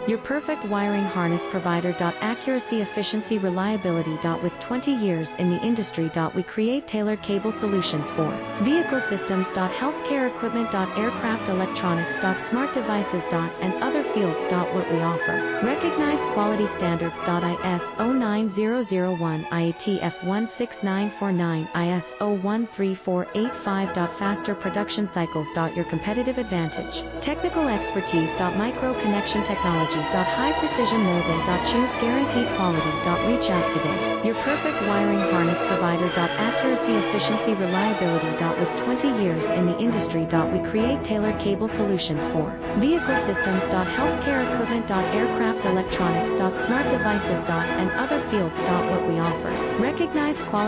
Your perfect wiring harness provider. Accuracy, efficiency, reliability. With 20 years in the industry. We create tailored cable solutions for vehicle systems. Healthcare equipment. Aircraft electronics. Smart devices. And other fields. What we offer. Recognized quality standards. ISO 9001, IATF 16949, ISO 13485. Faster production cycles. Your competitive advantage. Technical expertise. Micro connection technology. High precision molding. Choose guaranteed quality. Reach out today. Your perfect wiring harness provider. Accuracy, efficiency, reliability. With 20 years in the industry. We create tailored cable solutions for vehicle systems. Healthcare equipment. Aircraft electronics. Smart devices. And other fields. What we offer. Recognized quality.